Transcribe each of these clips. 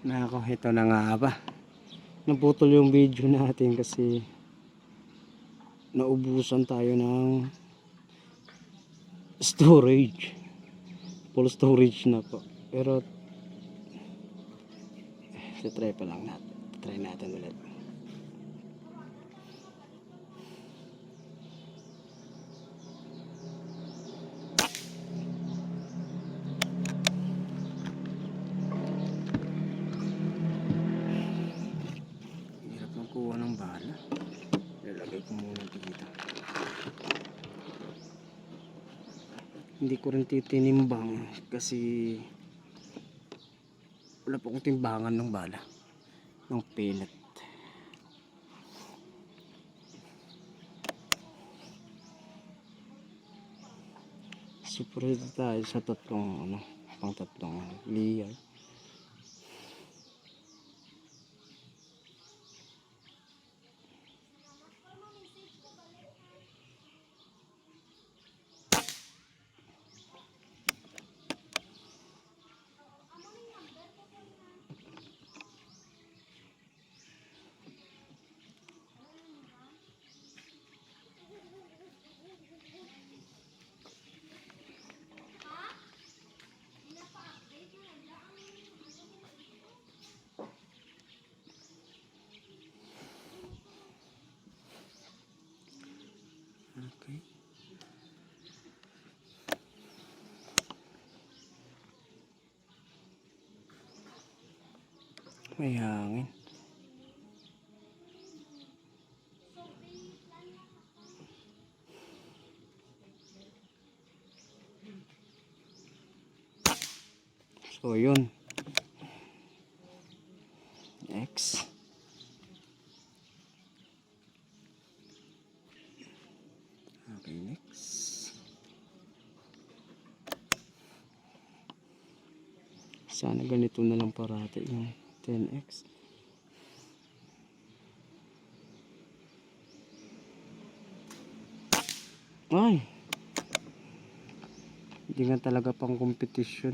Nako, ito na nga ba. Naputol yung video natin kasi naubusan tayo ng storage. Full storage na po. Pero try pa lang natin. Try natin ulit. Hirap magkuha ng bala. Lalagay ko muna dito. Hindi ko rin titinimbang kasi wala pa akong timbangan ng bala. Ng pellet. Super tayo sa tatlong pang tatlong layer. Okay. May hangin. So yun. Next. Okay, next. Sana ganito na lang parati yung 10x. Ay! Hindi nga talaga pang competition.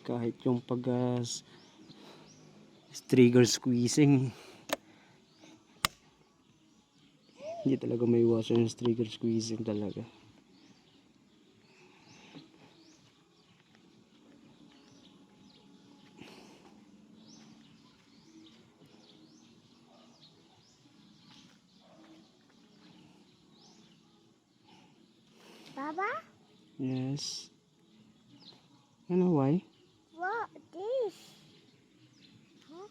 Kahit yung pag trigger squeezing, hindi talaga may iwasan yung trigger squeezing talaga. Baba? Yes. Ano, why? What this? Huh?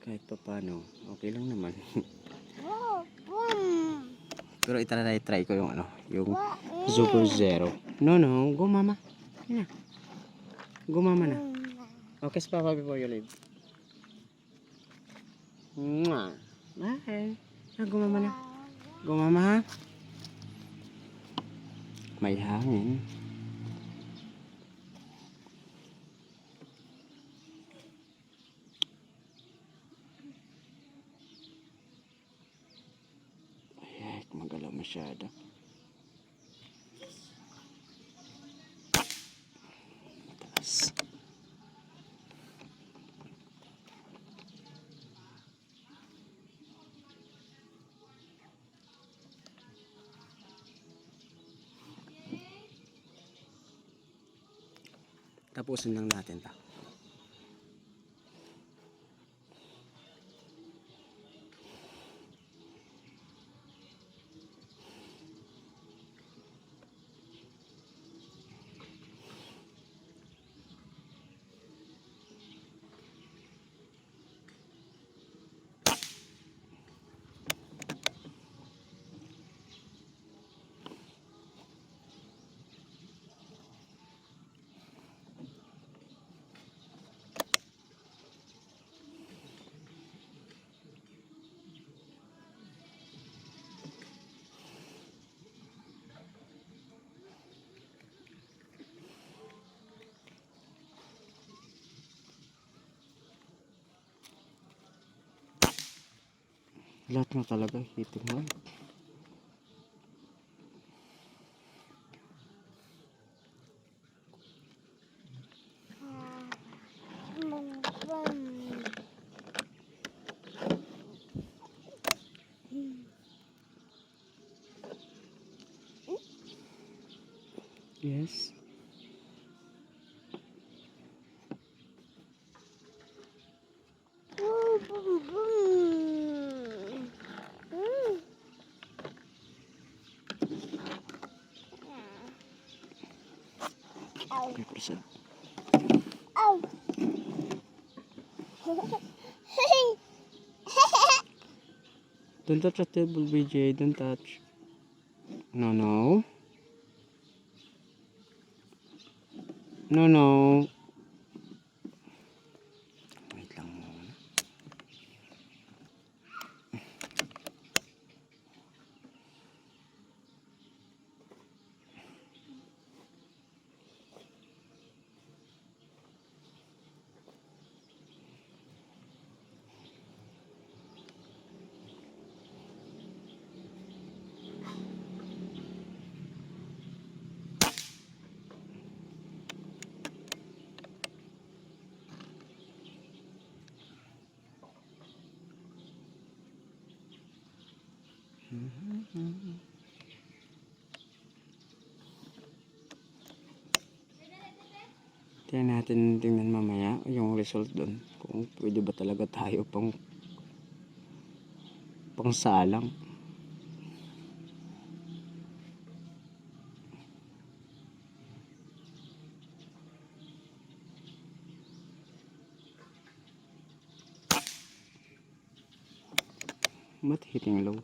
Kahit pa paano, okay lang naman. Oh, boom! Pero try ko yung yung What Super is? Zero. No, go mama. Yan na. Go mama na. Okay, Papa before you leave. Mwah. Bye. Go mama na. Go mama ha. May hangin. Ay, magalaw masyado. Taas. Tapusin lang natin ta. Lahat nga talaga hitting right. Boom, boom. Yes. Boom, boom, boom. Mm. Ow. 3%. Ow. Don't touch the table, BJ. Don't touch. No, no. No, no. Wait lang muna. Tingnan natin, tingnan mamaya yung result doon. Kung pwede ba talaga tayo pang salang. Ba't hitting low?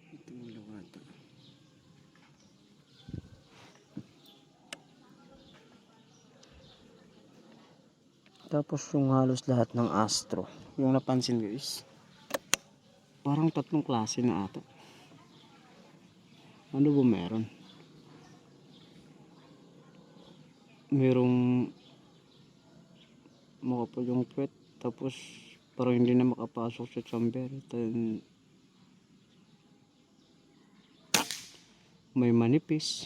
Hitting low ata. Tapos yung halos lahat ng astro, yung napansin ko is parang 3 klase na ata. Ano ba meron? Merong makapal yung puwet, tapos parang hindi na makapasok sa chamber. Then may manipis.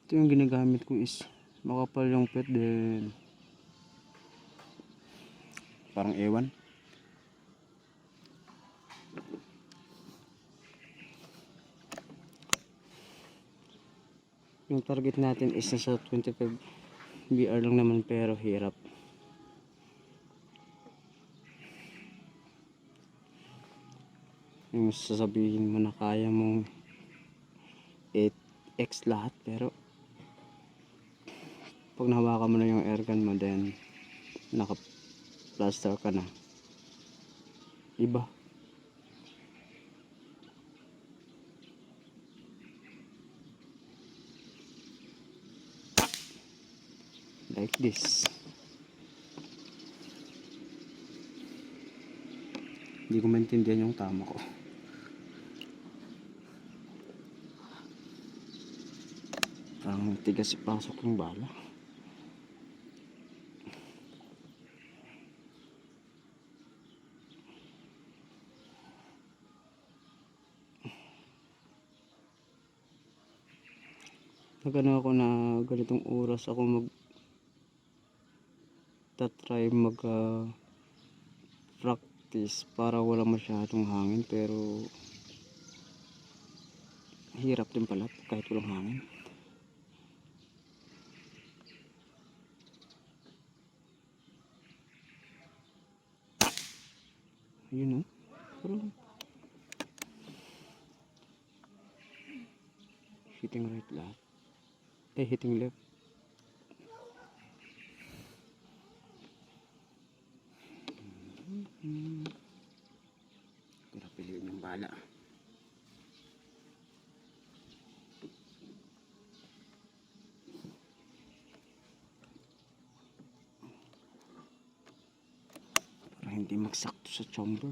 Ito yung ginagamit ko is makapal yung puwet, then parang ewan. Yung target natin is nasa 25 BR lang naman, pero hirap. Yung sasabihin mo na kaya mong 8x lahat, pero pag nahawakan mo na yung airgun mo, then naka-plaster ka na, iba. Like this. Hindi ko maintindihan yung tama ko. Parang tigas ipasok yung bala. Nagano ako na ganitong oras ako try mag practice para wala masyadong hangin, pero hirap din pala kahit walang hangin. Yun o. Pero hitting right lahat. Hitting left. Pero piliin yung bala. Para hindi magsakto sa chamber.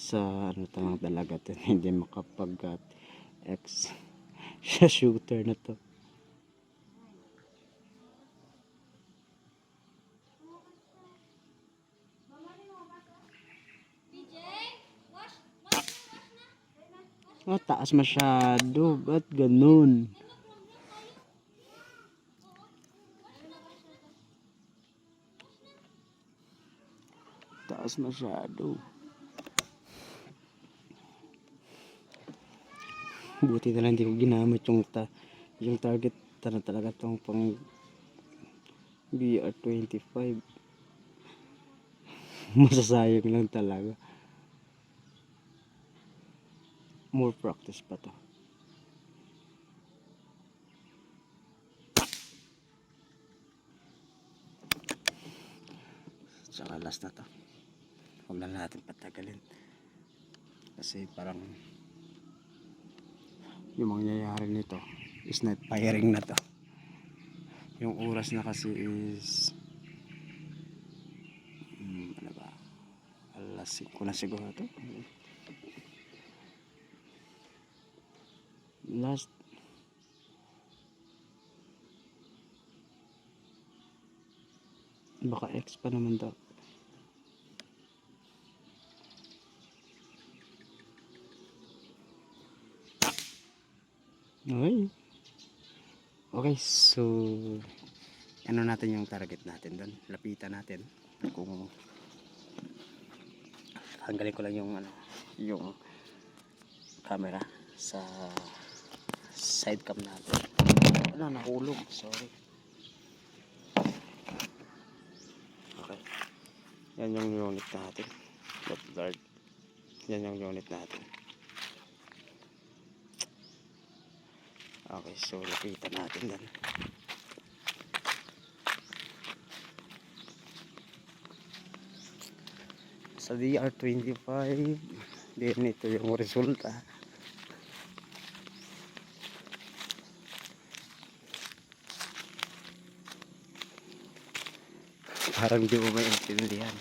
sa ano talang talaga to, hindi makapag X sa shooter na to. Oh, taas masyado. Ba't ganun? Taas masyado. Buti na lang hindi ko ginamit yung target na talaga tong pang BR25. Masasayang lang talaga. More practice pa to. Saka last na to. Huwag na natin patagalin. Kasi parang yung mangyayari nito is not firing na to. Yung oras na kasi is ano ba? Alas 5 na siguro to. Last baka X pa naman daw. Okay. Okay, so ano natin yung target natin doon. Lapitan natin. Kung hanggalin ko lang yung camera sa side cam natin. Wala, nahulog. Sorry. Okay. Yan yung unit natin. Left guard. Yan yung unit natin. Okay, so lapitan natin yan. Sa DR25, din ito yung resulta. Parang di mo maintindihan.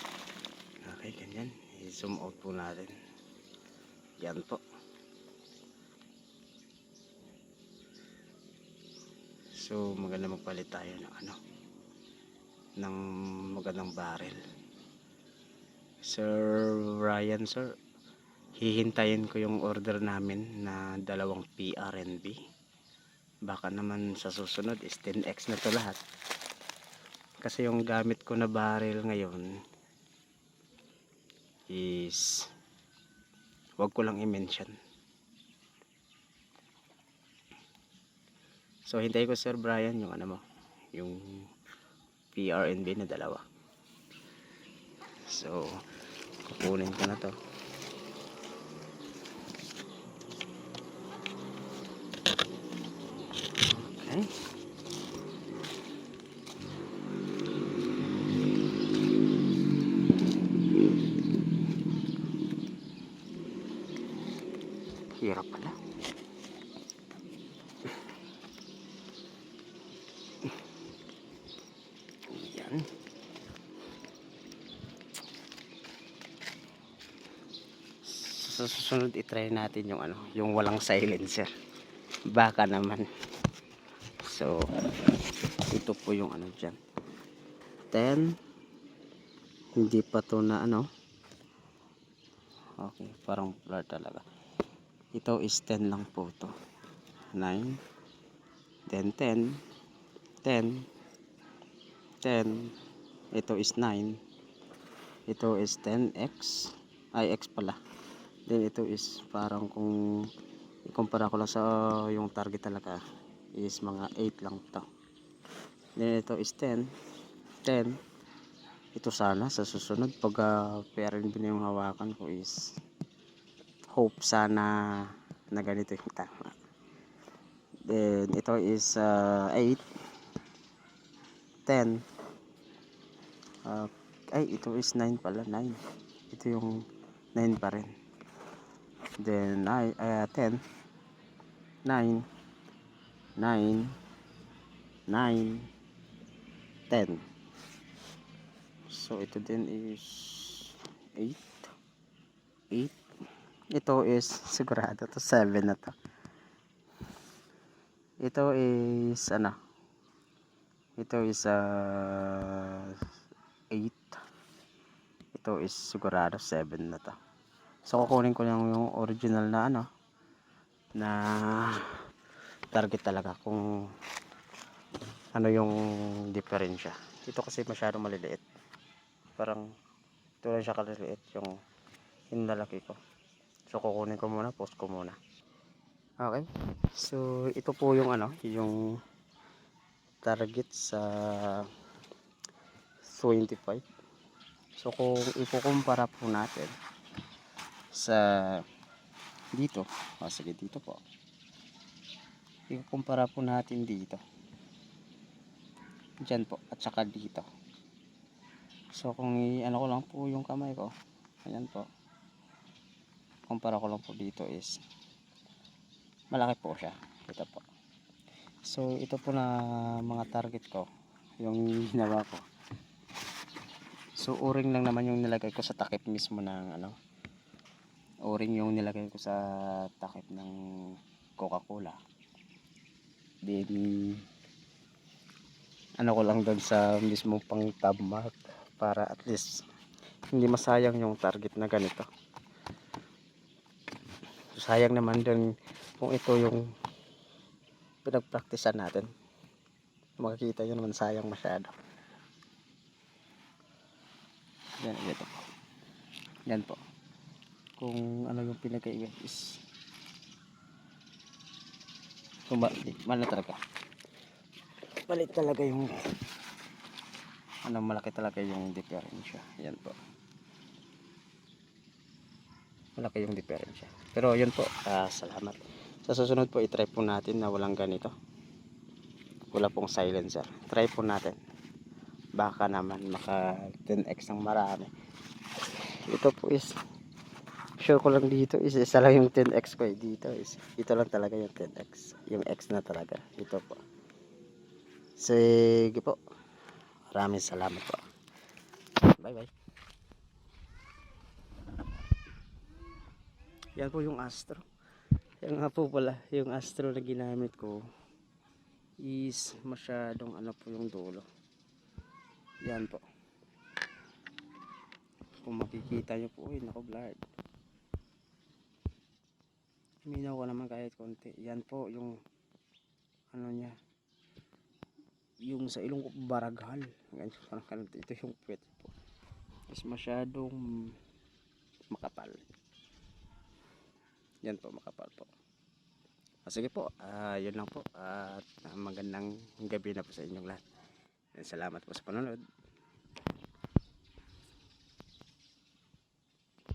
Okay, ganyan. I-zoom out po natin. Yan po. So maganda magpalit tayo ng magandang barrel. Sir Ryan, sir, hihintayin ko yung order namin na 2 PRNB. Baka naman sa susunod is 10x na to lahat. Kasi yung gamit ko na barrel ngayon is wag ko lang i-mention. So hintay ko Sir Brian yung yung PRNB na 2. So kukunin ko na to. Okay. Hirap pala. Yan. Sa susunod i-try natin yung walang silencer. Baka naman. So ito po yung dyan. 10. Hindi pa to na okay, parang blur talaga. Ito is 10 lang po to. 9, then 10, 10, 10. Ito is 9. Ito is 10x. Ay, x pala. Then ito is parang kung ikumpara ko lang sa yung target talaga is mga 8 lang to. Then ito is 10. 10. Ito sana sa susunod pag PRNB na yung hawakan ko is hope sana na ganito yung tama. Then ito is 8, 10. Ay, ito is 9 pala, 9. Ito yung 9 pa rin. Then 10, 9, 9, 9, 10. So ito din is 8, 8, Ito is sigurado to 7 na to. Ito is ano? Ito is 8. Ito is sigurado 7 na to. So kukunin ko lang yung original na ano na target talaga kung ano yung diferensya. Ito kasi masyado maliliit. Parang ito lang siya kaliliit yung lalaki ko. So kukunin ko muna, post ko muna. Okay. So ito po yung ano, yung target sa 25. So kung ikukumpara po natin sa dito, sige dito po. Ikukumpara po natin dito. Diyan po at saka dito. So kung ano ko lang po yung kamay ko, ayan po. Kumpara ko lang po dito is malaki po siya. Ito po. So ito po na mga target ko, yung ginawa ko. So o-ring lang naman yung nilagay ko sa takip mismo ng ano. O-ring yung nilagay ko sa takip ng Coca-Cola. Then ano ko lang doon sa mismo pang tab mark para at least hindi masayang yung target na ganito. So, sayang naman din kung ito yung pinagpraktisan natin. Makikita nyo naman sayang masyado. Yan, ito po. Yan po. Kung ano yung pinagkaiba is mali talaga. Mali talaga yung ano, malaki talaga yung diferensya. Yan po. Malaki yung diferensya. Pero yun po, salamat. Sa susunod po, itry po natin na walang ganito. Wala pong silencer. Try po natin. Baka naman maka 10x ng marami. Ito po is sure ko lang dito is isa lang yung 10x ko dito is ito lang talaga yung 10x. Yung x na talaga. Ito po. Sige po. Maraming salamat po. Bye bye. Yan po yung Astro. Yan nga po pala, yung Astro na ginamit ko is masyadong ano po yung dulo. Yan po. Kung makikita nyo po, nako blurred. Minaw ko naman kahit konti. Yan po yung ano niya. Yung sa ilong ko baraghal. Ito yung puwet po. Is masyadong makapal. Yan po, makapal po. Sige po, yun lang po. At magandang gabi na po sa inyong lahat. Salamat po sa panonood.